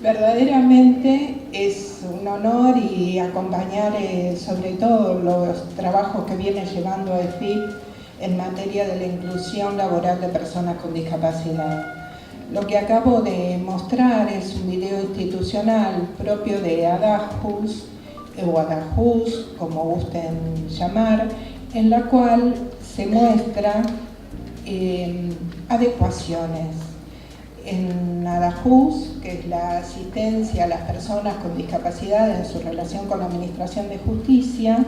Verdaderamente es un honor y acompañar sobre todo los trabajos que viene llevando EFIP en materia de la inclusión laboral de personas con discapacidad. Lo que acabo de mostrar es un video institucional propio de ADAJUS, o ADAJUS, como gusten llamar, en la cual se muestra adecuaciones. En ADAJUS, que es la asistencia a las personas con discapacidad en su relación con la Administración de Justicia,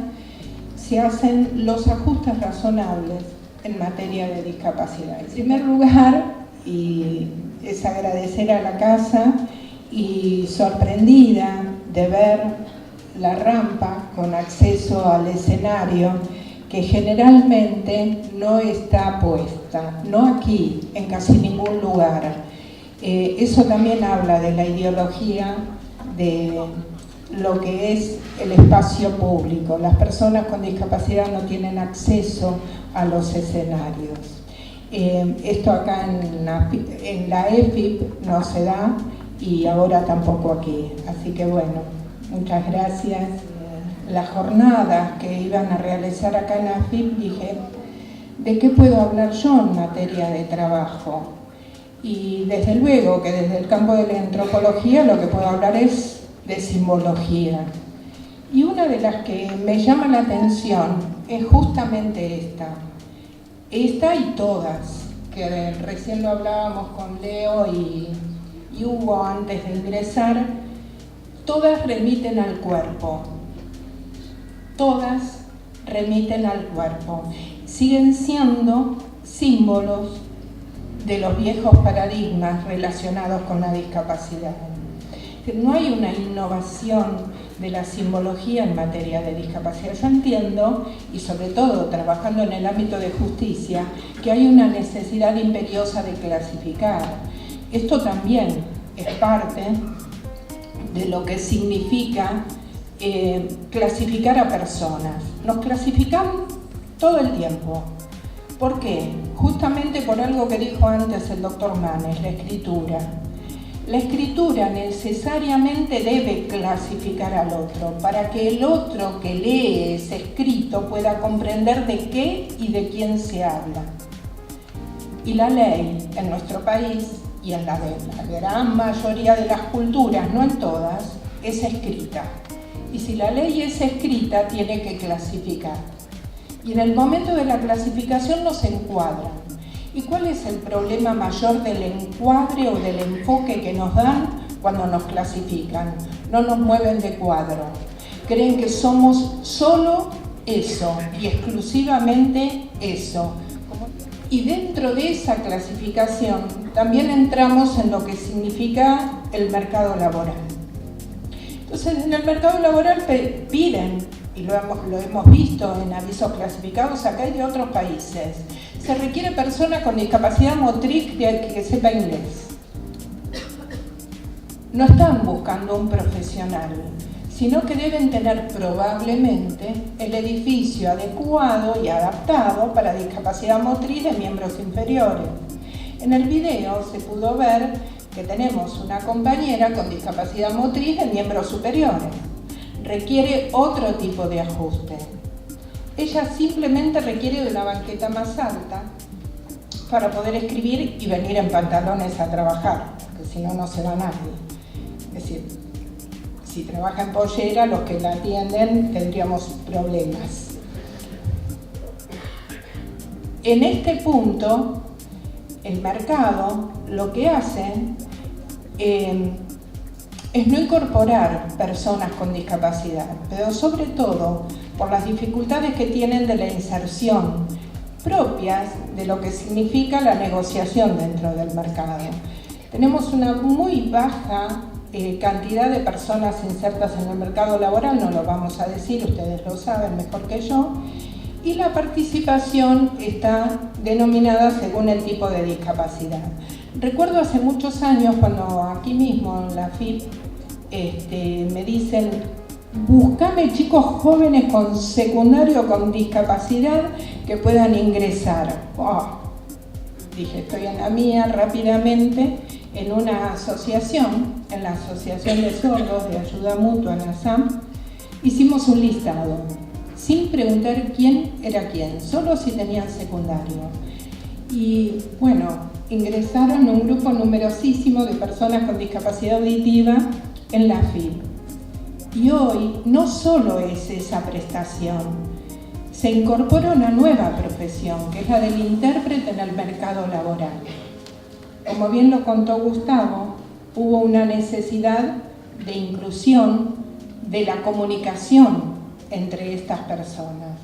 se hacen los ajustes razonables en materia de discapacidad. En primer lugar, y es agradecer a la casa y sorprendida de ver la rampa con acceso al escenario, que generalmente no está puesta, no aquí, en casi ningún lugar. Eso también habla de la ideología de lo que es el espacio público. Las personas con discapacidad no tienen acceso a los escenarios. Esto acá en la EFIP no se da y ahora tampoco aquí. Así que bueno, muchas gracias. Las jornadas que iban a realizar acá en la EFIP, dije, ¿de qué puedo hablar yo en materia de trabajo? Y desde luego que desde el campo de la antropología lo que puedo hablar es de simbología. Y una de las que me llama la atención es justamente esta y todas, que recién lo hablábamos con Leo y Hugo antes de ingresar. Todas remiten al cuerpo, todas remiten al cuerpo, siguen siendo símbolos de los viejos paradigmas relacionados con la discapacidad. No hay una innovación de la simbología en materia de discapacidad. Yo entiendo, y sobre todo trabajando en el ámbito de justicia, que hay una necesidad imperiosa de clasificar. Esto también es parte de lo que significa clasificar a personas. Nos clasifican todo el tiempo. ¿Por qué? Justamente por algo que dijo antes el doctor Manes, la escritura. La escritura necesariamente debe clasificar al otro para que el otro que lee ese escrito pueda comprender de qué y de quién se habla. Y la ley en nuestro país y en la gran mayoría de las culturas, no en todas, es escrita. Y si la ley es escrita, tiene que clasificar. Y en el momento de la clasificación nos encuadran. ¿Y cuál es el problema mayor del encuadre o del enfoque que nos dan cuando nos clasifican? No nos mueven de cuadro. Creen que somos solo eso y exclusivamente eso. Y dentro de esa clasificación también entramos en lo que significa el mercado laboral. Entonces, en el mercado laboral piden, y lo hemos visto en avisos clasificados acá y de otros países, se requiere persona con discapacidad motriz que sepa inglés. No están buscando un profesional, sino que deben tener probablemente el edificio adecuado y adaptado para discapacidad motriz de miembros inferiores. En el video se pudo ver que tenemos una compañera con discapacidad motriz de miembros superiores. Requiere otro tipo de ajuste. Ella simplemente requiere de una banqueta más alta para poder escribir y venir en pantalones a trabajar, porque si no, no se va nadie. Es decir, si trabaja en pollera, los que la atienden tendríamos problemas. En este punto, el mercado lo que hace es no incorporar personas con discapacidad, pero sobre todo por las dificultades que tienen de la inserción propias de lo que significa la negociación dentro del mercado. Tenemos una muy baja cantidad de personas insertas en el mercado laboral, no lo vamos a decir, ustedes lo saben mejor que yo, y la participación está denominada según el tipo de discapacidad. Recuerdo hace muchos años cuando aquí mismo en la FIP me dicen, búscame chicos jóvenes con secundario con discapacidad que puedan ingresar. Oh, dije, estoy en la mía rápidamente en una asociación, en la Asociación de Sordos de Ayuda Mutua en ASAM, hicimos un listado, sin preguntar quién era quién, solo si tenían secundario. Y bueno, ingresaron un grupo numerosísimo de personas con discapacidad auditiva en la AFIP. Y hoy no solo es esa prestación, se incorpora una nueva profesión, que es la del intérprete en el mercado laboral. Como bien lo contó Gustavo, hubo una necesidad de inclusión de la comunicación entre estas personas.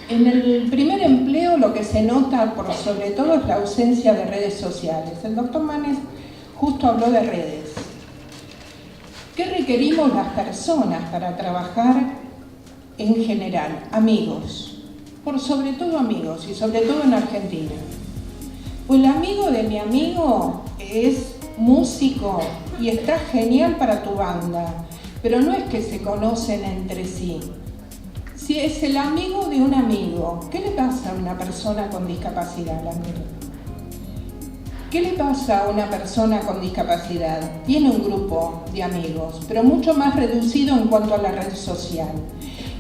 En el primer empleo lo que se nota por sobre todo es la ausencia de redes sociales. El doctor Manes justo habló de redes. ¿Qué requerimos las personas para trabajar en general? Amigos, por sobre todo amigos y sobre todo en Argentina. Pues el amigo de mi amigo es músico y está genial para tu banda, pero no es que se conocen entre sí. Si es el amigo de un amigo, ¿qué le pasa a una persona con discapacidad, amigo? ¿Qué le pasa a una persona con discapacidad? Tiene un grupo de amigos, pero mucho más reducido en cuanto a la red social.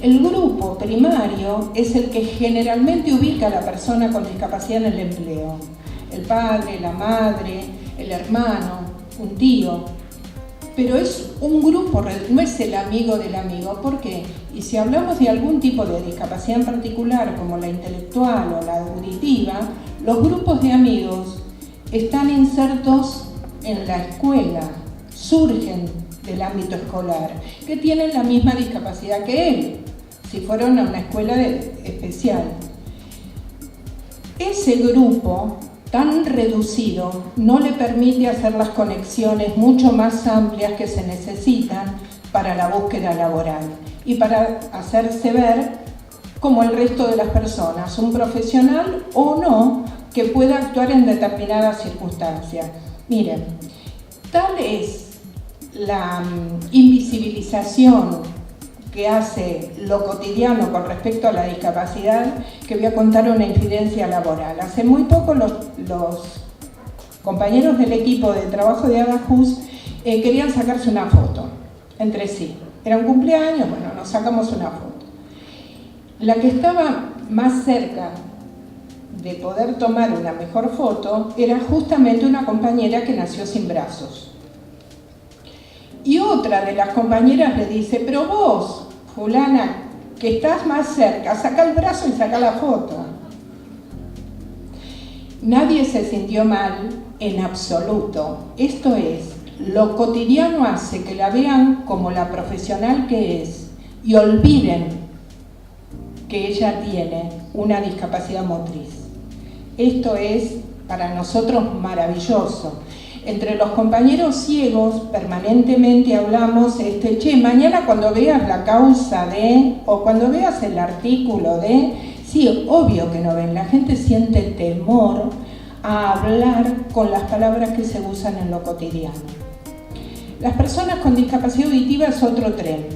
El grupo primario es el que generalmente ubica a la persona con discapacidad en el empleo. El padre, la madre, el hermano, un tío. Pero es un grupo, no es el amigo del amigo. ¿Por qué? Y si hablamos de algún tipo de discapacidad en particular, como la intelectual o la auditiva, los grupos de amigos están insertos en la escuela, surgen del ámbito escolar, que tienen la misma discapacidad que él, si fueron a una escuela especial. Ese grupo tan reducido no le permite hacer las conexiones mucho más amplias que se necesitan para la búsqueda laboral y para hacerse ver como el resto de las personas, un profesional o no que pueda actuar en determinadas circunstancias. Miren, tal es la invisibilización que hace lo cotidiano con respecto a la discapacidad, que voy a contar una incidencia laboral. Hace muy poco los compañeros del equipo de trabajo de Abajus querían sacarse una foto entre sí. Era un cumpleaños, bueno, nos sacamos una foto. La que estaba más cerca de poder tomar una mejor foto era justamente una compañera que nació sin brazos. Y otra de las compañeras le dice, pero vos, fulana, que estás más cerca, saca el brazo y saca la foto. Nadie se sintió mal en absoluto. Esto es, lo cotidiano hace que la vean como la profesional que es y olviden que ella tiene una discapacidad motriz. Esto es para nosotros maravilloso. Entre los compañeros ciegos permanentemente hablamos, che, mañana cuando veas la causa de, o cuando veas el artículo de, sí, obvio que no ven, la gente siente temor a hablar con las palabras que se usan en lo cotidiano. Las personas con discapacidad auditiva es otro tren,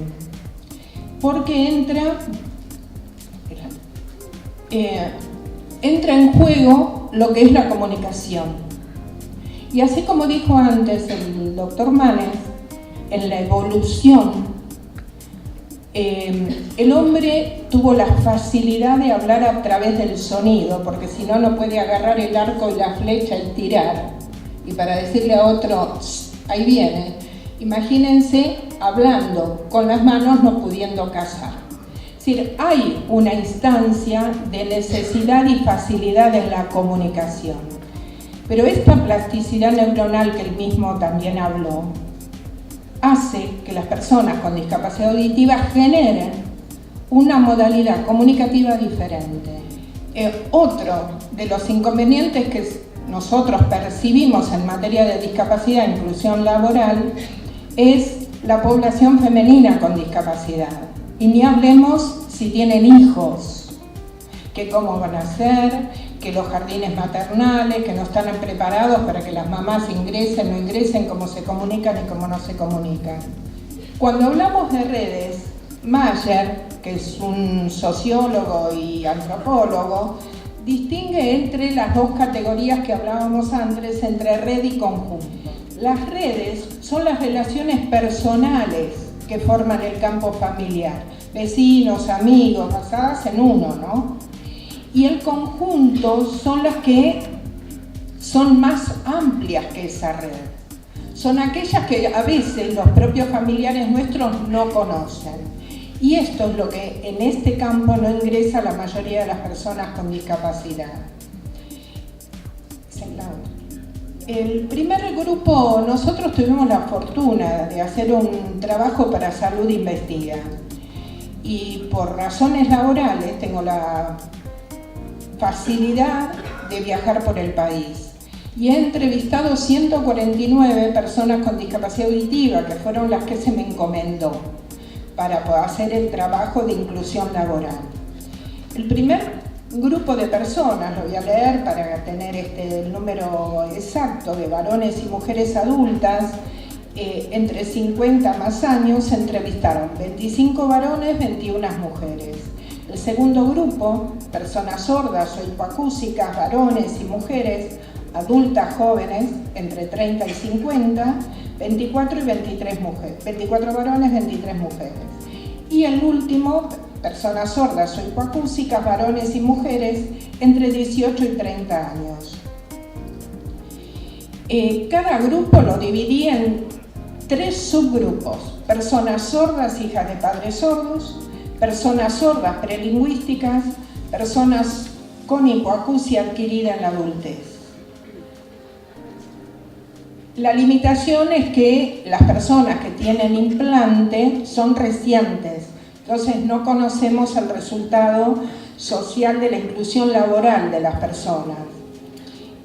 porque entra en juego lo que es la comunicación. Y así como dijo antes el doctor Manes, en la evolución, el hombre tuvo la facilidad de hablar a través del sonido, porque si no, no puede agarrar el arco y la flecha y tirar. Y para decirle a otro, ahí viene, imagínense hablando con las manos no pudiendo cazar. Es decir, hay una instancia de necesidad y facilidad en la comunicación. Pero esta plasticidad neuronal que él mismo también habló, hace que las personas con discapacidad auditiva generen una modalidad comunicativa diferente. Otro de los inconvenientes que nosotros percibimos en materia de discapacidad e inclusión laboral es la población femenina con discapacidad. Y ni hablemos si tienen hijos, que cómo van a ser, que los jardines maternales, que no están preparados para que las mamás ingresen, no ingresen, cómo se comunican y cómo no se comunican. Cuando hablamos de redes, Mayer, que es un sociólogo y antropólogo, distingue entre las dos categorías que hablábamos antes, entre red y conjunto. Las redes son las relaciones personales que forman el campo familiar, vecinos, amigos, basadas en uno, ¿no? Y el conjunto son las que son más amplias que esa red. Son aquellas que a veces los propios familiares nuestros no conocen. Y esto es lo que en este campo no ingresa la mayoría de las personas con discapacidad. El primer grupo, nosotros tuvimos la fortuna de hacer un trabajo para Salud Investiga. Y por razones laborales tengo la facilidad de viajar por el país. Y he entrevistado 149 personas con discapacidad auditiva, que fueron las que se me encomendó para hacer el trabajo de inclusión laboral. El primer grupo de personas, lo voy a leer para tener el número exacto, de varones y mujeres adultas, entre 50 más años, se entrevistaron 25 varones, 21 mujeres. El segundo grupo, personas sordas o hipoacúsicas, varones y mujeres, adultas jóvenes, entre 30 y 50, 24 y 23 mujeres, 24 varones, 23 mujeres. Y el último, personas sordas o hipoacúsicas, varones y mujeres, entre 18 y 30 años. Cada grupo lo dividí en 3 subgrupos: personas sordas, hijas de padres sordos, personas sordas prelingüísticas, personas con hipoacusia adquirida en la adultez. La limitación es que las personas que tienen implante son recientes, entonces no conocemos el resultado social de la inclusión laboral de las personas.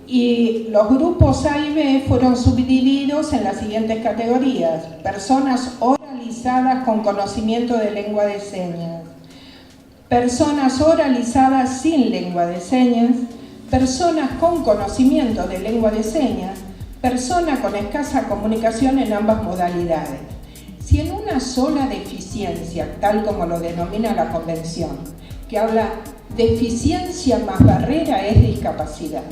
Y los grupos A y B fueron subdivididos en las siguientes categorías: personas oralizadas con conocimiento de lengua de señas, personas oralizadas sin lengua de señas, personas con conocimiento de lengua de señas, persona con escasa comunicación en ambas modalidades. Si en una sola deficiencia, tal como lo denomina la Convención, que habla deficiencia más barrera, es discapacidad.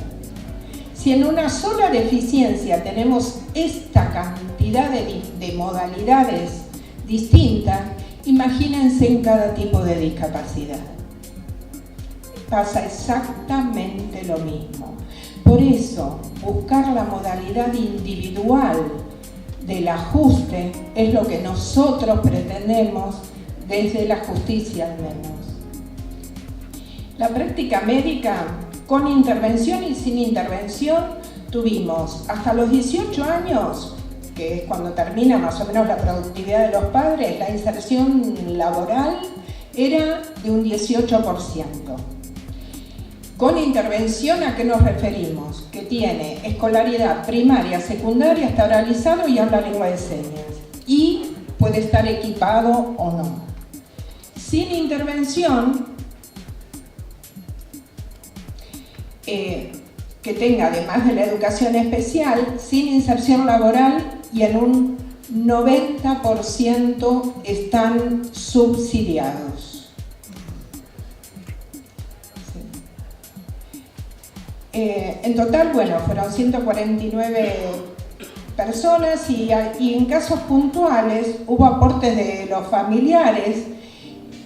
Si en una sola deficiencia tenemos esta cantidad de modalidades distintas, imagínense en cada tipo de discapacidad. Pasa exactamente lo mismo. Por eso, buscar la modalidad individual del ajuste es lo que nosotros pretendemos desde la justicia al menos. La práctica médica, con intervención y sin intervención, tuvimos hasta los 18 años, que es cuando termina más o menos la productividad de los padres, la inserción laboral era de un 18%. Con intervención, ¿a qué nos referimos? Que tiene escolaridad primaria, secundaria, está oralizado y habla lengua de señas. Y puede estar equipado o no. Sin intervención, que tenga, además de la educación especial, sin inserción laboral, y en un 90% están subsidiados. En total, bueno, fueron 149 personas y en casos puntuales hubo aportes de los familiares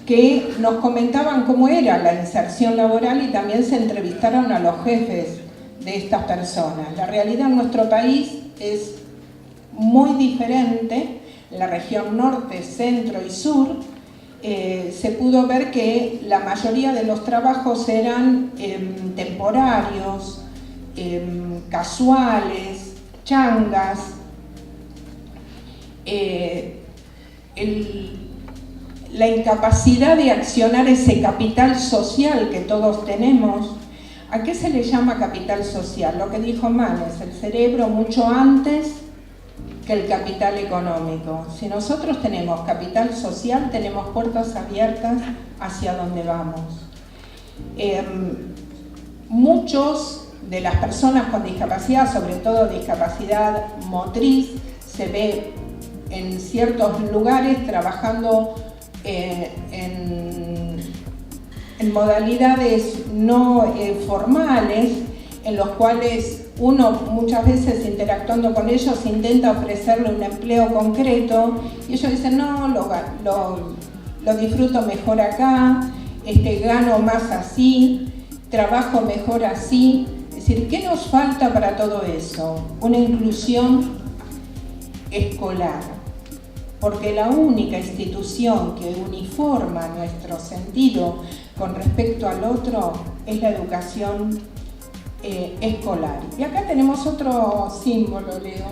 que nos comentaban cómo era la inserción laboral y también se entrevistaron a los jefes de estas personas. La realidad en nuestro país es muy diferente. En la región norte, centro y sur se pudo ver que la mayoría de los trabajos eran temporarios, casuales, changas. La incapacidad de accionar ese capital social que todos tenemos. ¿A qué se le llama capital social? Lo que dijo Manes, el cerebro mucho antes que el capital económico. Si nosotros tenemos capital social, tenemos puertas abiertas hacia donde vamos. Muchos de las personas con discapacidad, sobre todo discapacidad motriz, se ve en ciertos lugares trabajando en en modalidades no formales, en los cuales uno muchas veces interactuando con ellos intenta ofrecerle un empleo concreto y ellos dicen no, lo disfruto mejor acá, gano más así, trabajo mejor así. Es decir, ¿qué nos falta para todo eso? Una inclusión escolar, porque la única institución que uniforma nuestro sentido con respecto al otro es la educación escolar. Y acá tenemos otro símbolo, Leo,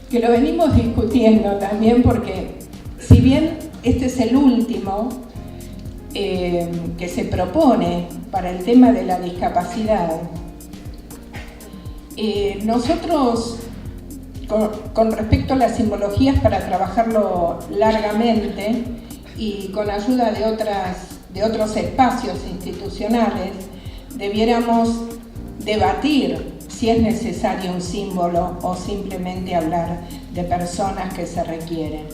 que lo venimos discutiendo también porque si bien este es el último que se propone para el tema de la discapacidad, nosotros con respecto a las simbologías para trabajarlo largamente y con ayuda de otros espacios institucionales, debiéramos debatir si es necesario un símbolo o simplemente hablar de personas que se requieren.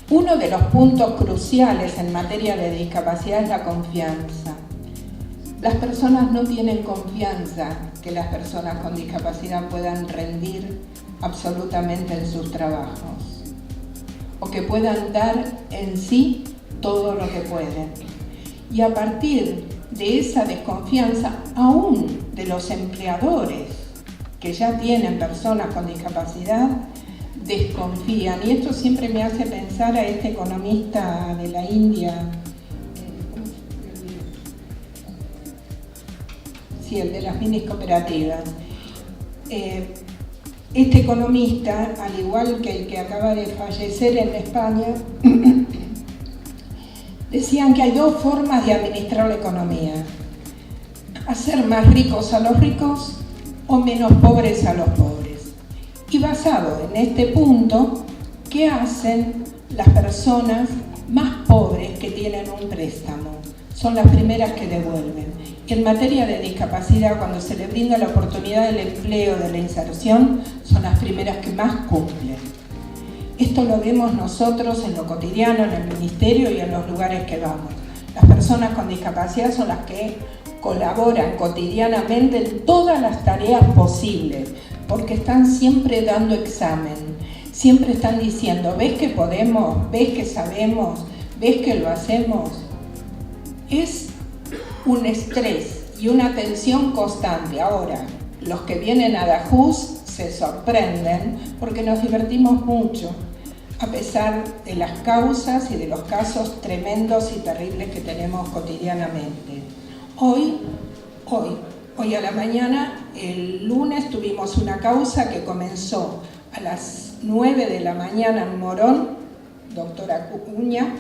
Uno de los puntos cruciales en materia de discapacidad es la confianza. Las personas no tienen confianza que las personas con discapacidad puedan rendir absolutamente en sus trabajos o que puedan dar en sí todo lo que pueden. Y a partir de esa desconfianza, aún de los empleadores que ya tienen personas con discapacidad, desconfían. Y esto siempre me hace pensar a este economista de la India, el de las minis cooperativas. Este economista, al igual que el que acaba de fallecer en España, decían que hay dos formas de administrar la economía: hacer más ricos a los ricos o menos pobres a los pobres. Y basado en este punto, ¿qué hacen las personas más pobres que tienen un préstamo? Son las primeras que devuelven. Y en materia de discapacidad, cuando se les brinda la oportunidad del empleo, de la inserción, son las primeras que más cumplen. Esto lo vemos nosotros en lo cotidiano, en el ministerio y en los lugares que vamos. Las personas con discapacidad son las que colaboran cotidianamente en todas las tareas posibles, porque están siempre dando examen, siempre están diciendo, ¿ves que podemos? ¿Ves que sabemos? ¿Ves que lo hacemos? Es un estrés y una tensión constante. Ahora, los que vienen a Dajús se sorprenden porque nos divertimos mucho, a pesar de las causas y de los casos tremendos y terribles que tenemos cotidianamente. Hoy a la mañana, el lunes, tuvimos una causa que comenzó a las 9 de la mañana en Morón, doctora Cuña,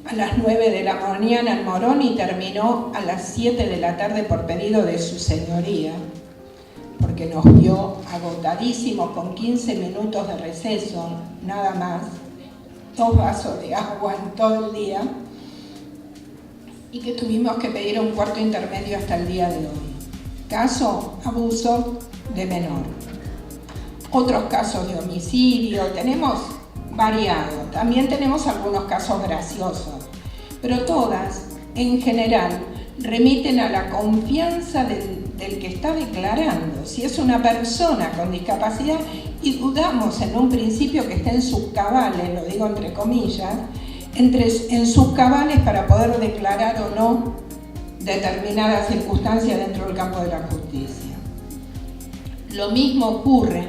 a las 9 de la mañana en Morón y terminó a las 7 de la tarde por pedido de su señoría, porque nos vio agotadísimos con 15 minutos de receso, nada más, 2 vasos de agua en todo el día, y que tuvimos que pedir un cuarto intermedio hasta el día de hoy. Caso, abuso de menor. Otros casos de homicidio, tenemos variado. También tenemos algunos casos graciosos, pero todas, en general, remiten a la confianza del que está declarando. Si es una persona con discapacidad, y dudamos en un principio que esté en sus cabales, lo digo entre comillas, en sus cabales para poder declarar o no determinadas circunstancias dentro del campo de la justicia. Lo mismo ocurre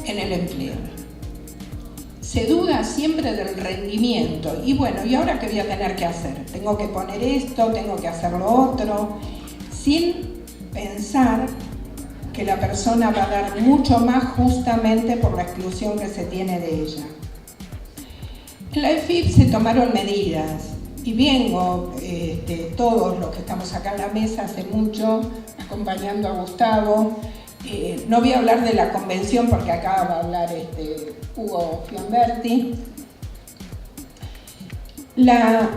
en el empleo. Se duda siempre del rendimiento. Y bueno, ¿y ahora qué voy a tener que hacer? Tengo que poner esto, tengo que hacer lo otro, sin pensar que la persona va a dar mucho más justamente por la exclusión que se tiene de ella. En la EFIP se tomaron medidas y vengo, todos los que estamos acá en la mesa hace mucho, acompañando a Gustavo. No voy a hablar de la convención porque acá va a hablar Hugo Fiamberti. La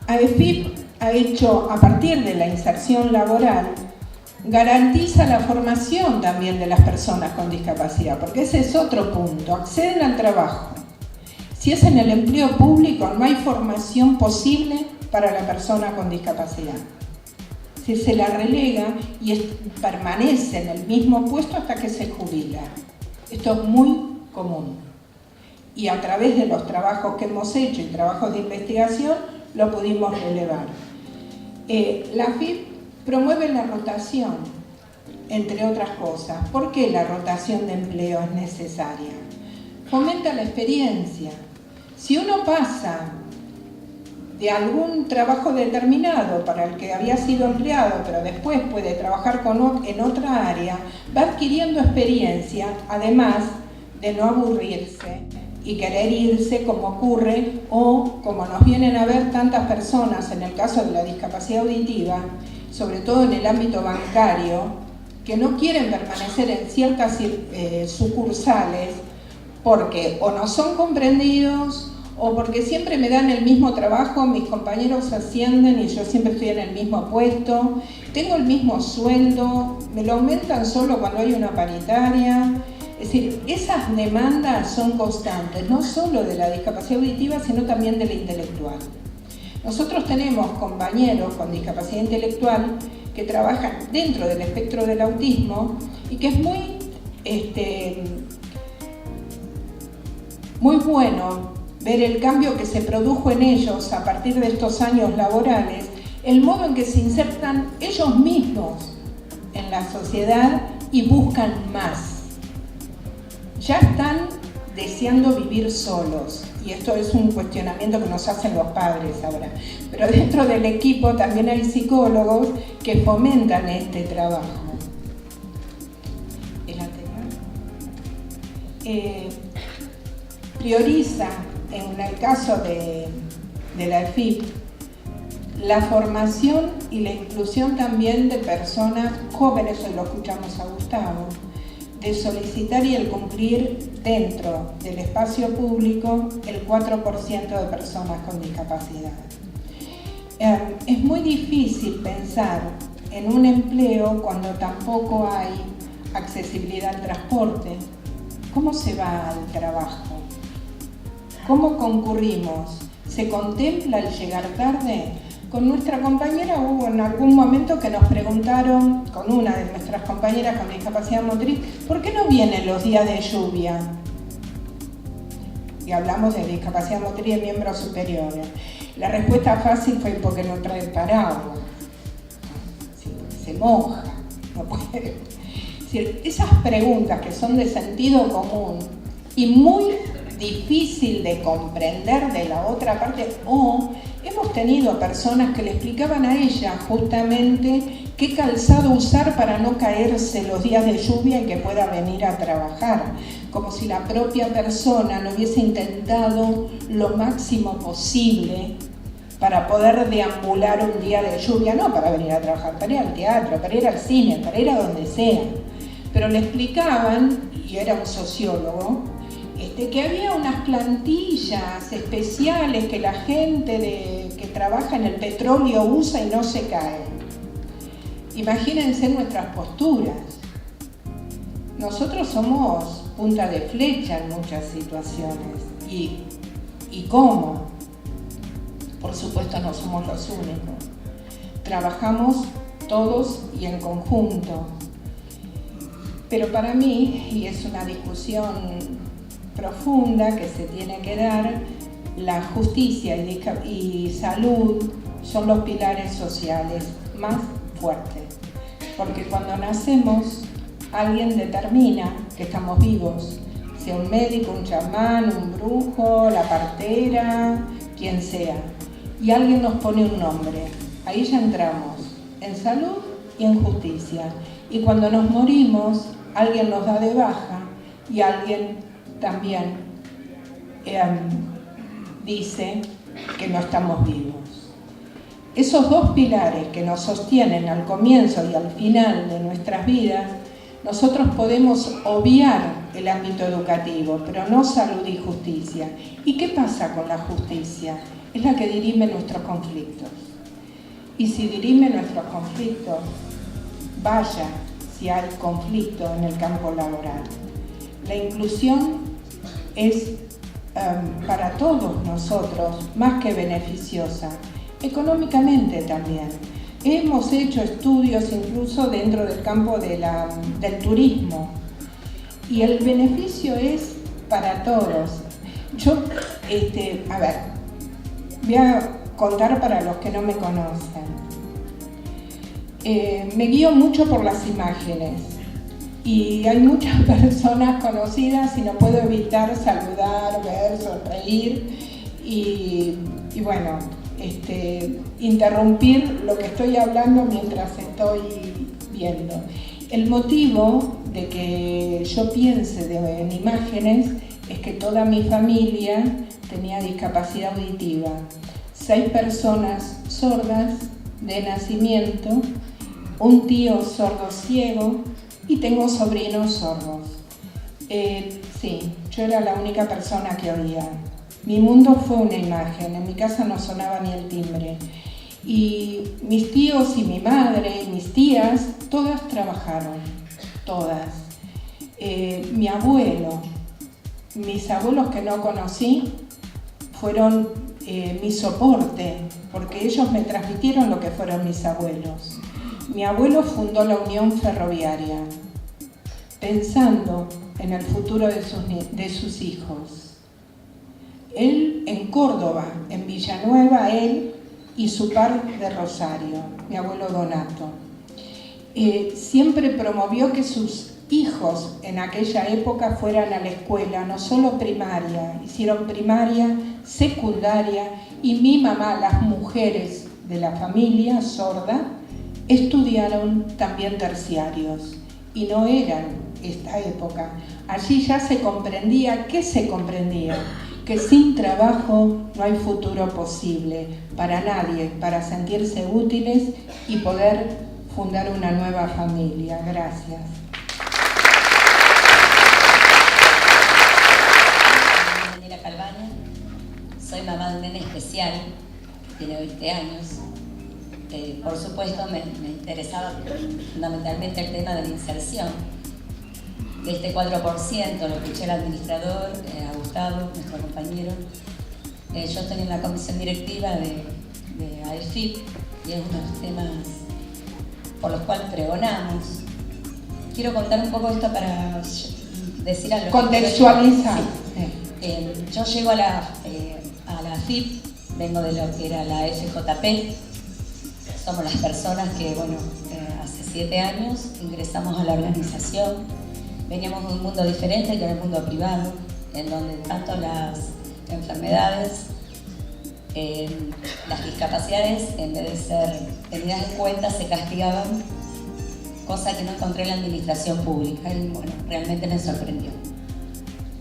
AEFIP ha hecho, a partir de la inserción laboral, garantiza la formación también de las personas con discapacidad, porque ese es otro punto. Acceden al trabajo. Si es en el empleo público, no hay formación posible para la persona con discapacidad. Si se la relega y permanece en el mismo puesto hasta que se jubila. Esto es muy común. Y a través de los trabajos que hemos hecho y trabajos de investigación, lo pudimos relevar. La AFIP promueve la rotación, entre otras cosas. ¿Por qué la rotación de empleo es necesaria? Fomenta la experiencia. Si uno pasa de algún trabajo determinado para el que había sido empleado, pero después puede trabajar en otra área, va adquiriendo experiencia, además de no aburrirse y querer irse como ocurre, o como nos vienen a ver tantas personas en el caso de la discapacidad auditiva, sobre todo en el ámbito bancario, que no quieren permanecer en ciertas sucursales porque o no son comprendidos, o porque siempre me dan el mismo trabajo, mis compañeros ascienden y yo siempre estoy en el mismo puesto, tengo el mismo sueldo, me lo aumentan solo cuando hay una paritaria. Es decir, esas demandas son constantes, no solo de la discapacidad auditiva, sino también de la intelectual. Nosotros tenemos compañeros con discapacidad intelectual que trabajan dentro del espectro del autismo y que es muy bueno ver el cambio que se produjo en ellos a partir de estos años laborales, el modo en que se insertan ellos mismos en la sociedad y buscan más. Ya están deseando vivir solos, y esto es un cuestionamiento que nos hacen los padres ahora, pero dentro del equipo también hay psicólogos que fomentan este trabajo. ¿El anterior? Prioriza, en el caso de la AFIP, la formación y la inclusión también de personas jóvenes, hoy lo escuchamos a Gustavo, de solicitar y el cumplir dentro del espacio público el 4% de personas con discapacidad. Es muy difícil pensar en un empleo cuando tampoco hay accesibilidad al transporte. ¿Cómo se va al trabajo? ¿Cómo concurrimos? ¿Se contempla el llegar tarde? Con nuestra compañera hubo en algún momento que nos preguntaron, con una de nuestras compañeras con discapacidad motriz, ¿por qué no vienen los días de lluvia? Y hablamos de discapacidad motriz de miembros superiores. La respuesta fácil fue porque no trae paraguas. Se moja, no puede. Es decir, esas preguntas que son de sentido común y muy difícil de comprender de la otra parte, o hemos tenido personas que le explicaban a ella justamente qué calzado usar para no caerse los días de lluvia y que pueda venir a trabajar, como si la propia persona no hubiese intentado lo máximo posible para poder deambular un día de lluvia, no para venir a trabajar, para ir al teatro, para ir al cine, para ir a donde sea. Pero le explicaban, y era un sociólogo, que había unas plantillas especiales que la gente que trabaja en el petróleo usa y no se cae. Imagínense nuestras posturas. Nosotros somos punta de flecha en muchas situaciones. ¿Y cómo? Por supuesto no somos los únicos. Trabajamos todos y en conjunto. Pero para mí, y es una discusión profunda que se tiene que dar, la justicia y salud son los pilares sociales más fuertes, porque cuando nacemos alguien determina que estamos vivos, sea un médico, un chamán, un brujo, la partera, quien sea, y alguien nos pone un nombre. Ahí ya entramos en salud y en justicia, y cuando nos morimos alguien nos da de baja y alguien también dice que no estamos vivos. Esos dos pilares que nos sostienen al comienzo y al final de nuestras vidas, nosotros podemos obviar el ámbito educativo, pero no salud y justicia. ¿Y qué pasa con la justicia? Es la que dirime nuestros conflictos. Y si dirime nuestros conflictos, vaya si hay conflicto en el campo laboral. La inclusión es para todos nosotros, más que beneficiosa, económicamente también. Hemos hecho estudios incluso dentro del campo del turismo y el beneficio es para todos. Yo, a ver, voy a contar para los que no me conocen. Me guío mucho por las imágenes y hay muchas personas conocidas y no puedo evitar saludar, ver, sonreír y bueno, interrumpir lo que estoy hablando mientras estoy viendo. El motivo de que yo piense en imágenes es que toda mi familia tenía discapacidad auditiva. 6 personas sordas de nacimiento, un tío sordo ciego y tengo sobrinos sordos. Sí, yo era la única persona que oía. Mi mundo fue una imagen, en mi casa no sonaba ni el timbre. Y mis tíos y mi madre y mis tías, todas trabajaron, todas. Mi abuelo, mis abuelos que no conocí, fueron mi soporte, porque ellos me transmitieron lo que fueron mis abuelos. Mi abuelo fundó la Unión Ferroviaria, pensando en el futuro de sus hijos. Él en Córdoba, en Villanueva, él y su par de Rosario, mi abuelo Donato. Siempre promovió que sus hijos en aquella época fueran a la escuela, no solo primaria, hicieron primaria, secundaria y mi mamá, las mujeres de la familia sorda, estudiaron también terciarios y no eran esta época. Allí ya se comprendía, ¿qué se comprendía? Que sin trabajo no hay futuro posible para nadie, para sentirse útiles y poder fundar una nueva familia. Gracias. Daniela Calvaño, soy mamá de un nene especial, tiene 20 años. Por supuesto me interesaba fundamentalmente el tema de la inserción. De este 4%, lo escuché al administrador, a Gustavo, nuestro compañero. Yo estoy en la comisión directiva de AEFIP y es uno de los temas por los cuales pregonamos. Quiero contar un poco esto para decir algo. Contextualizar. Sí. Yo llego a la AFIP, vengo de lo que era la FJP. Somos las personas que, hace 7 años ingresamos a la organización. Veníamos de un mundo diferente, que era el mundo privado, en donde tanto las enfermedades, las discapacidades, en vez de ser tenidas en cuenta, se castigaban, cosa que no encontré en la administración pública y realmente me sorprendió.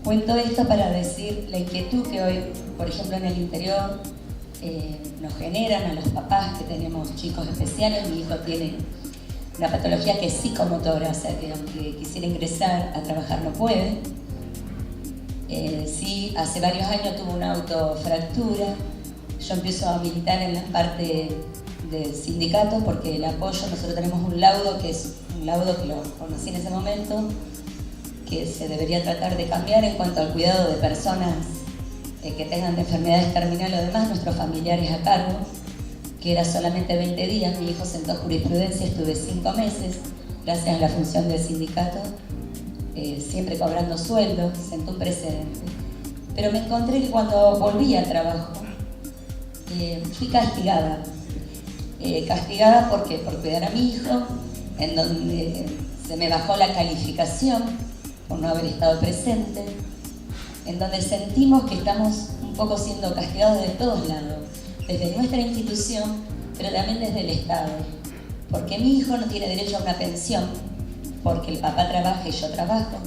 Cuento esto para decir la inquietud que hoy, por ejemplo, en el interior, nos generan a los papás que tenemos chicos especiales. Mi hijo tiene una patología que es psicomotora, o sea que aunque quisiera ingresar a trabajar no puede. Sí, hace varios años tuvo una autofractura. Yo empiezo a militar en la parte del sindicato porque el apoyo, nosotros tenemos un laudo que es un laudo que lo conocí en ese momento, que se debería tratar de cambiar en cuanto al cuidado de personas que tengan enfermedades terminales o demás, nuestros familiares a cargo, que era solamente 20 días, mi hijo sentó jurisprudencia, estuve 5 meses, gracias a la función del sindicato, siempre cobrando sueldo, sentó un precedente. Pero me encontré que cuando volví al trabajo, fui castigada. Castigada porque por cuidar a mi hijo, en donde se me bajó la calificación por no haber estado presente, en donde sentimos que estamos un poco siendo castigados de todos lados, desde nuestra institución, pero también desde el Estado. Porque mi hijo no tiene derecho a una pensión, porque el papá trabaja y yo trabajo,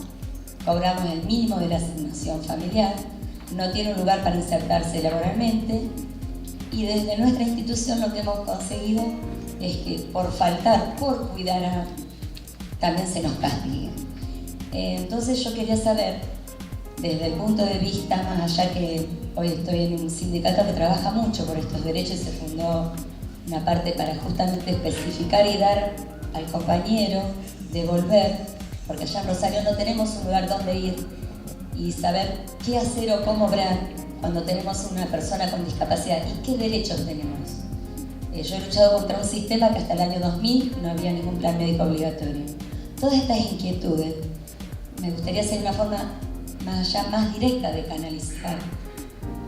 cobramos el mínimo de la asignación familiar, no tiene un lugar para insertarse laboralmente, y desde nuestra institución lo que hemos conseguido es que por faltar, por cuidar también se nos castigue. Entonces yo quería saber, desde el punto de vista, más allá que hoy estoy en un sindicato que trabaja mucho por estos derechos, se fundó una parte para justamente especificar y dar al compañero, devolver, porque allá en Rosario no tenemos un lugar donde ir, y saber qué hacer o cómo obrar cuando tenemos una persona con discapacidad y qué derechos tenemos. Yo he luchado contra un sistema que hasta el año 2000 no había ningún plan médico obligatorio. Todas estas inquietudes me gustaría hacer una forma más directa de canalizar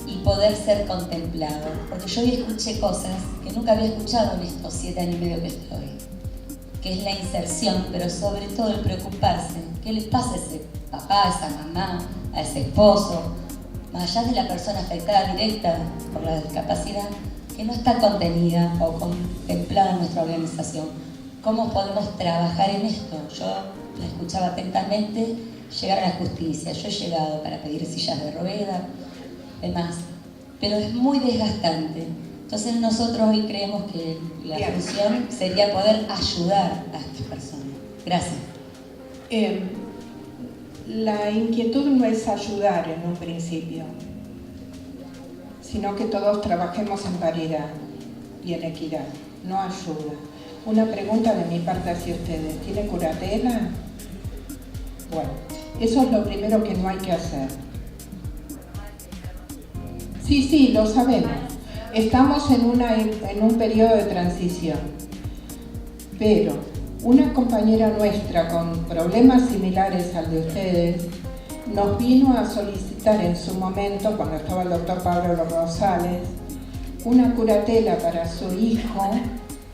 y poder ser contemplado, porque yo hoy escuché cosas que nunca había escuchado en estos 7 años y medio que estoy, que es la inserción, pero sobre todo el preocuparse, qué le pasa a ese papá, a esa mamá, a ese esposo, más allá de la persona afectada directa por la discapacidad, que no está contenida o contemplada en nuestra organización. ¿Cómo podemos trabajar en esto? Yo la escuchaba atentamente, llegar a la justicia. Yo he llegado para pedir sillas de ruedas, demás, pero es muy desgastante. Entonces nosotros hoy creemos que la función sería poder ayudar a estas personas. Gracias. La inquietud no es ayudar en un principio, sino que todos trabajemos en paridad y en equidad, no ayuda. Una pregunta de mi parte hacia ustedes, ¿tiene curatela? Bueno, eso es lo primero que no hay que hacer. Sí, lo sabemos. Estamos en un periodo de transición, pero una compañera nuestra con problemas similares al de ustedes nos vino a solicitar en su momento, cuando estaba el doctor Pablo Rosales, una curatela para su hijo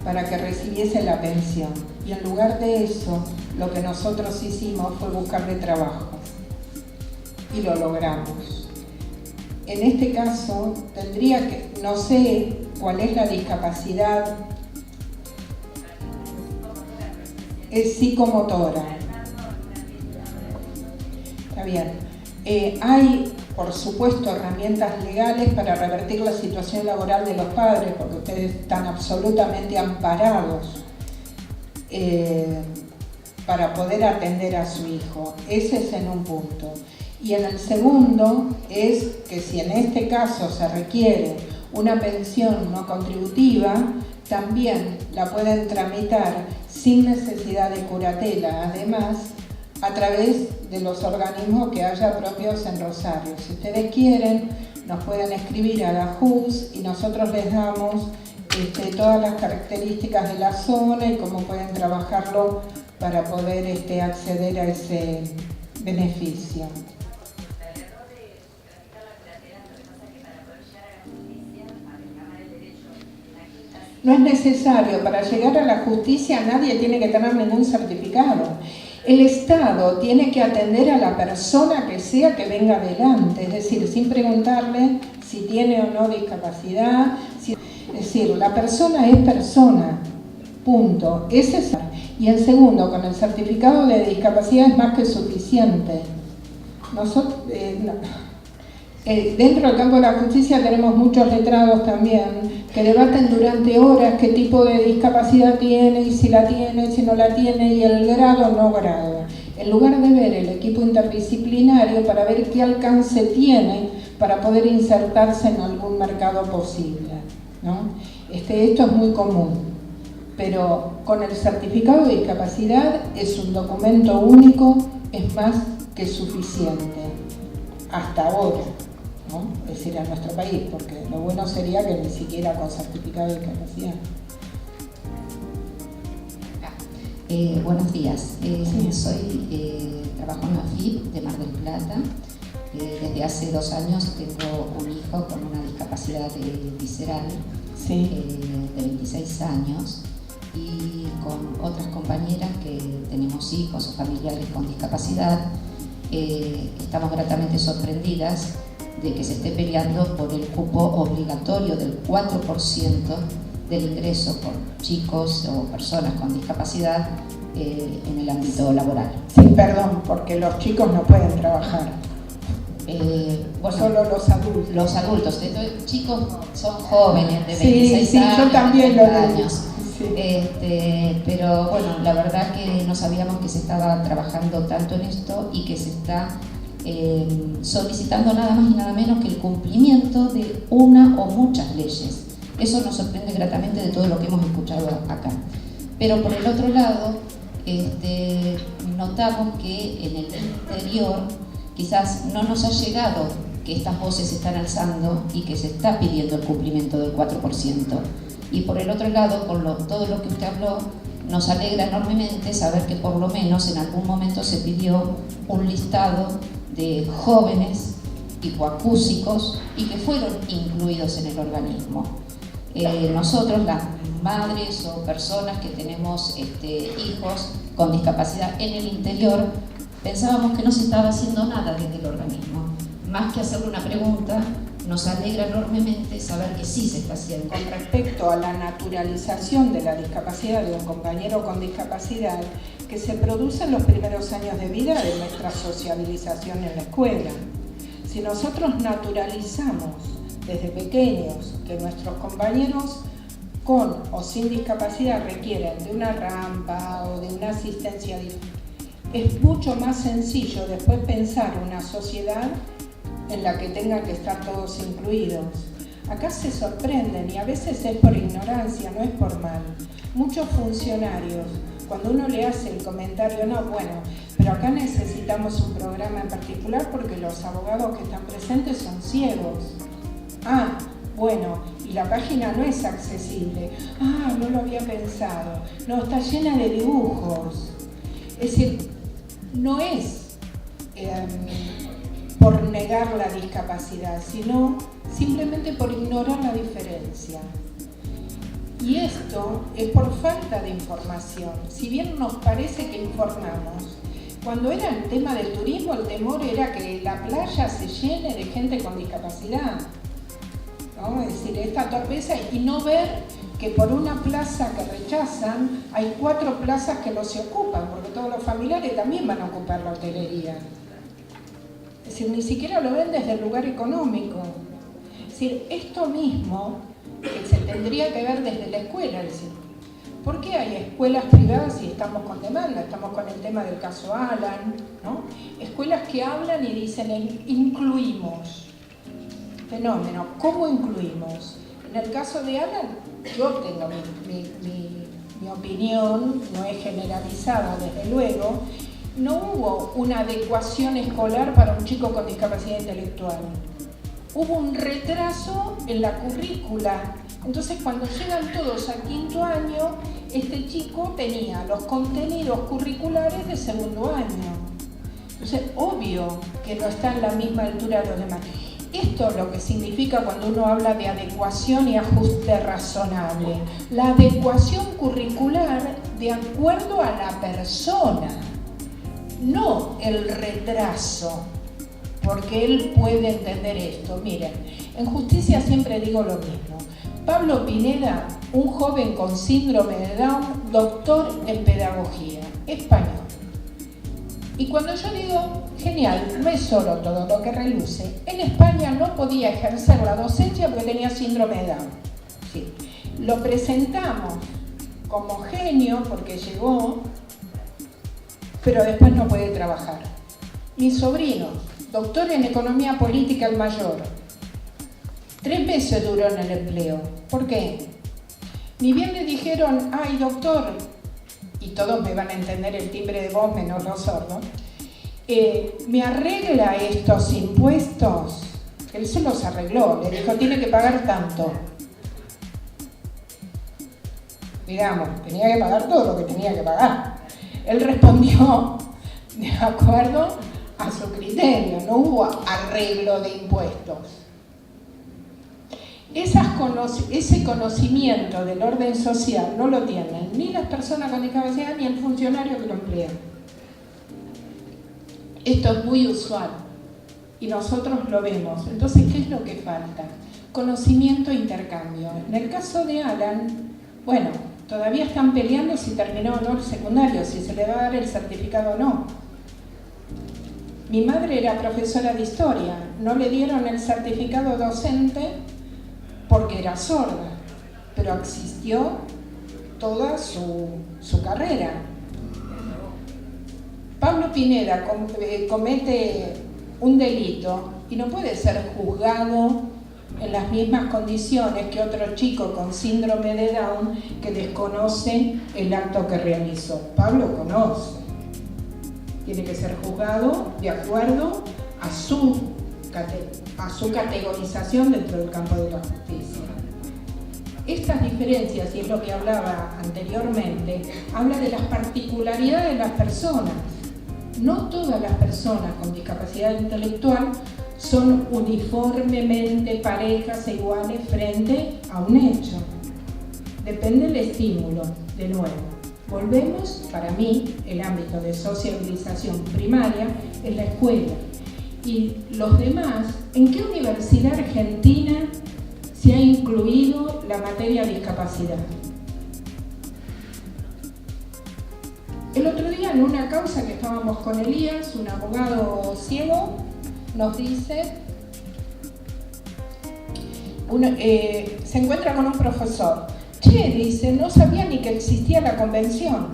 para que recibiese la pensión. Y en lugar de eso, lo que nosotros hicimos fue buscarle trabajo. Y lo logramos. En este caso, tendría que, no sé cuál es la discapacidad, es psicomotora. Está bien. Hay, por supuesto, herramientas legales para revertir la situación laboral de los padres, porque ustedes están absolutamente amparados para poder atender a su hijo. Ese es en un punto. Y en el segundo es que si en este caso se requiere una pensión no contributiva, también la pueden tramitar sin necesidad de curatela, además, a través de los organismos que haya propios en Rosario. Si ustedes quieren, nos pueden escribir a la JUS y nosotros les damos todas las características de la zona y cómo pueden trabajarlo para poder acceder a ese beneficio. No es necesario, para llegar a la justicia nadie tiene que tener ningún certificado. El Estado tiene que atender a la persona que sea que venga adelante, es decir, sin preguntarle si tiene o no discapacidad. Es decir, la persona es persona, punto. Ese es. Y en segundo, con el certificado de discapacidad es más que suficiente. Nosotros, dentro del campo de la justicia tenemos muchos letrados también que debaten durante horas qué tipo de discapacidad tiene y si la tiene, si no la tiene y el grado o no grado. En lugar de ver el equipo interdisciplinario para ver qué alcance tiene para poder insertarse en algún mercado posible, ¿no? Esto es muy común, pero con el certificado de discapacidad es un documento único, es más que suficiente, hasta ahora. ¿No? Es decir, a nuestro país, porque lo bueno sería que ni siquiera con certificado de discapacidad. Buenos días, trabajo en la FIP de Mar del Plata. Desde hace 2 años tengo un hijo con una discapacidad visceral de 26 años y con otras compañeras que tenemos hijos o familiares con discapacidad, estamos gratamente sorprendidas de que se esté peleando por el cupo obligatorio del 4% del ingreso por chicos o personas con discapacidad en el ámbito laboral. Sí, perdón, porque los chicos no pueden trabajar. Bueno, solo los adultos. Los adultos, chicos son jóvenes de 26 años, yo también 30 años. Sí. Pero bueno, la verdad que no sabíamos que se estaba trabajando tanto en esto y que se está solicitando nada más y nada menos que el cumplimiento de una o muchas leyes. Eso nos sorprende gratamente de todo lo que hemos escuchado acá. Pero por el otro lado, notamos que en el interior quizás no nos ha llegado que estas voces se están alzando y que se está pidiendo el cumplimiento del 4%. Y por el otro lado, con todo lo que usted habló, nos alegra enormemente saber que por lo menos en algún momento se pidió un listado de jóvenes hipoacúsicos y que fueron incluidos en el organismo. Nosotros, las madres o personas que tenemos hijos con discapacidad en el interior, pensábamos que no se estaba haciendo nada desde el organismo. Más que hacerle una pregunta, nos alegra enormemente saber que sí se está haciendo. Con respecto a la naturalización de la discapacidad de un compañero con discapacidad, que se produce en los primeros años de vida de nuestra sociabilización en la escuela. Si nosotros naturalizamos desde pequeños que nuestros compañeros con o sin discapacidad requieren de una rampa o de una asistencia, es mucho más sencillo después pensar una sociedad en la que tengan que estar todos incluidos. Acá se sorprenden y a veces es por ignorancia, no es por mal. Muchos funcionarios, cuando uno le hace el comentario, no, bueno, pero acá necesitamos un programa en particular porque los abogados que están presentes son ciegos. Ah, bueno, y la página no es accesible. Ah, no lo había pensado. No, está llena de dibujos. Es decir, no es por negar la discapacidad, sino simplemente por ignorar la diferencia. Y esto es por falta de información. Si bien nos parece que informamos, cuando era el tema del turismo, el temor era que la playa se llene de gente con discapacidad. ¿No? Es decir, esta torpeza y no ver que por una plaza que rechazan, hay 4 plazas que no se ocupan, porque todos los familiares también van a ocupar la hotelería. Es decir, ni siquiera lo ven desde el lugar económico. Es decir, esto mismo que se tendría que ver desde la escuela. Es decir, ¿por qué hay escuelas privadas y estamos con demanda? Estamos con el tema del caso Alan, ¿no? Escuelas que hablan y dicen, incluimos. Fenómeno, ¿cómo incluimos? En el caso de Alan, yo tengo mi opinión, no es generalizada desde luego, no hubo una adecuación escolar para un chico con discapacidad intelectual. Hubo un retraso en la currícula. Entonces, cuando llegan todos a 5º año, este chico tenía los contenidos curriculares de 2º año. Entonces, obvio que no está en la misma altura de los demás. Esto es lo que significa cuando uno habla de adecuación y ajuste razonable. La adecuación curricular de acuerdo a la persona, no el retraso, porque él puede entender esto. Miren, en justicia siempre digo lo mismo. Pablo Pineda, un joven con síndrome de Down, doctor en pedagogía, español. Y cuando yo digo, genial, no es solo todo lo que reluce, en España no podía ejercer la docencia porque tenía síndrome de Down. Sí. Lo presentamos como genio porque llegó, pero después no puede trabajar. Mi sobrino, doctor en economía política el mayor, 3 meses duró en el empleo. ¿Por qué? Ni bien le dijeron, ay doctor, y todos me van a entender el timbre de voz menos los sordos, ¿me arregla estos impuestos? Él se los arregló, le dijo, tiene que pagar tanto. Digamos, tenía que pagar todo lo que tenía que pagar. Él respondió de acuerdo a su criterio, no hubo arreglo de impuestos. Ese conocimiento del orden social no lo tienen ni las personas con discapacidad ni el funcionario que lo emplea. Esto es muy usual y nosotros lo vemos. Entonces, ¿qué es lo que falta? Conocimiento e intercambio. En el caso de Alan, bueno, todavía están peleando si terminó o no el secundario, si se le va a dar el certificado o no. Mi madre era profesora de historia, no le dieron el certificado docente porque era sorda, pero asistió toda su carrera. Pablo Pineda comete un delito y no puede ser juzgado en las mismas condiciones que otro chico con síndrome de Down que desconoce el acto que realizó. Pablo conoce. Tiene que ser juzgado de acuerdo a su categorización dentro del campo de la justicia. Estas diferencias, y es lo que hablaba anteriormente, habla de las particularidades de las personas. No todas las personas con discapacidad intelectual son uniformemente parejas e iguales frente a un hecho. Depende del estímulo, de nuevo. Volvemos, para mí, el ámbito de sociabilización primaria es la escuela. Y los demás, ¿en qué universidad argentina se ha incluido la materia discapacidad? El otro día, en una causa que estábamos con Elías, un abogado ciego, nos dice, se encuentra con un profesor. Che, dice, no sabía ni que existía la convención.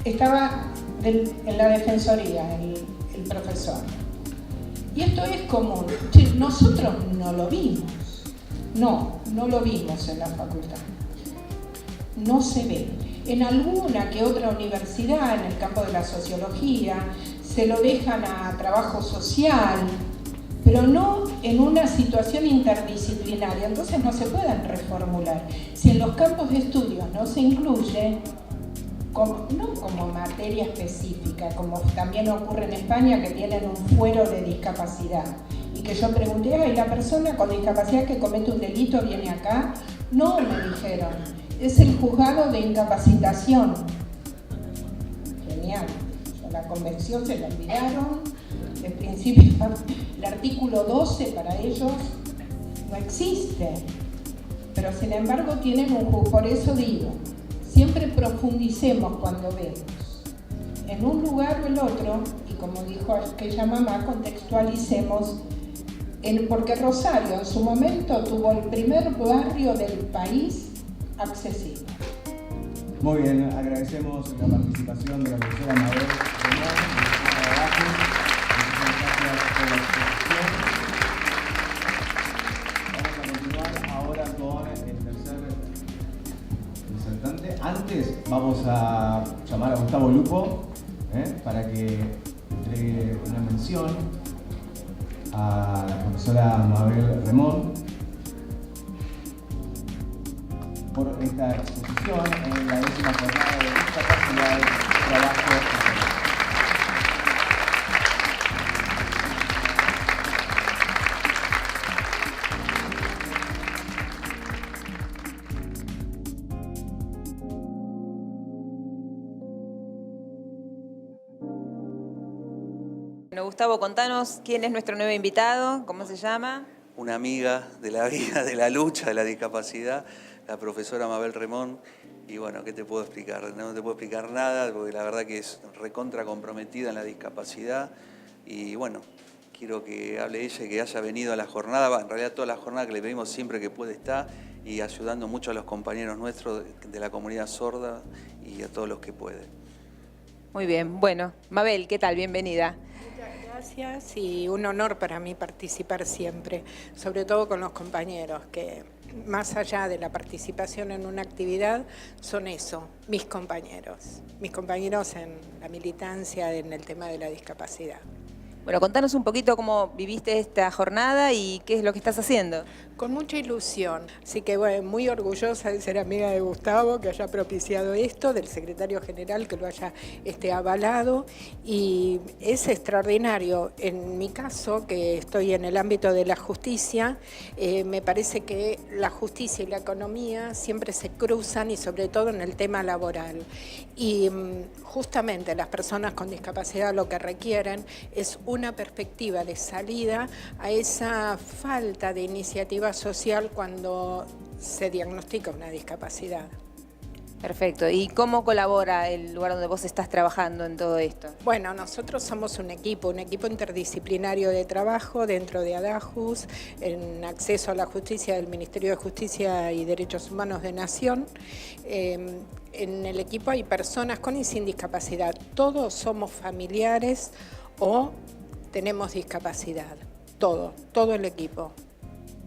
Estaba en la defensoría el profesor. Y esto es común. Che, nosotros no lo vimos. No lo vimos en la facultad. No se ve. En alguna que otra universidad, en el campo de la sociología, se lo dejan a trabajo social, pero no en una situación interdisciplinaria, entonces no se pueden reformular. Si en los campos de estudio no se incluye, no como materia específica, como también ocurre en España, que tienen un fuero de discapacidad, y que yo pregunté, ¿y la persona con discapacidad que comete un delito viene acá? No, me dijeron, es el juzgado de incapacitación. Genial, la convención se la olvidaron, de principio el artículo 12 para ellos no existe, pero sin embargo tienen un juzgado. Por eso digo, siempre profundicemos cuando vemos en un lugar o el otro, y como dijo aquella mamá, contextualicemos, porque Rosario en su momento tuvo el primer barrio del país accesible. Muy bien, agradecemos la participación de la profesora Mabel Remón, de Abajo. Muchísimas gracias por la exposición. Vamos a continuar ahora con el tercer disertante. Antes vamos a llamar a Gustavo Lupo para que entregue una mención a la profesora Mabel Remón por esta exposición en la 10ª jornada de discapacidad, trabajo y salud. Bueno, Gustavo, contanos quién es nuestro nuevo invitado, cómo se llama. Una amiga de la vida, de la lucha, de la discapacidad, la profesora Mabel Remón. Y bueno, ¿qué te puedo explicar? No te puedo explicar nada, porque la verdad que es recontra comprometida en la discapacidad. Y bueno, quiero que hable ella y que haya venido a la jornada, en realidad toda la jornada que le pedimos siempre que puede estar, y ayudando mucho a los compañeros nuestros de la comunidad sorda y a todos los que pueden. Muy bien, bueno, Mabel, ¿qué tal? Bienvenida. Gracias, y un honor para mí participar siempre, sobre todo con los compañeros, que más allá de la participación en una actividad, son eso, mis compañeros en la militancia, en el tema de la discapacidad. Bueno, contanos un poquito cómo viviste esta jornada y qué es lo que estás haciendo. Con mucha ilusión, así que bueno, muy orgullosa de ser amiga de Gustavo, que haya propiciado esto, del secretario general que lo haya avalado, y es extraordinario. En mi caso, que estoy en el ámbito de la justicia, me parece que la justicia y la economía siempre se cruzan, y sobre todo en el tema laboral. Y justamente las personas con discapacidad lo que requieren es una perspectiva de salida a esa falta de iniciativa social cuando se diagnostica una discapacidad. Perfecto. ¿Y cómo colabora el lugar donde vos estás trabajando en todo esto? Bueno, nosotros somos un equipo interdisciplinario de trabajo dentro de ADAJUS, en acceso a la justicia del Ministerio de Justicia y Derechos Humanos de Nación. En el equipo hay personas con y sin discapacidad. Todos somos familiares o tenemos discapacidad. Todo el equipo.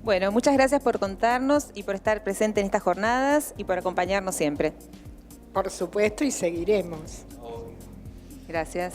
Bueno, muchas gracias por contarnos y por estar presente en estas jornadas y por acompañarnos siempre. Por supuesto, y seguiremos. Gracias.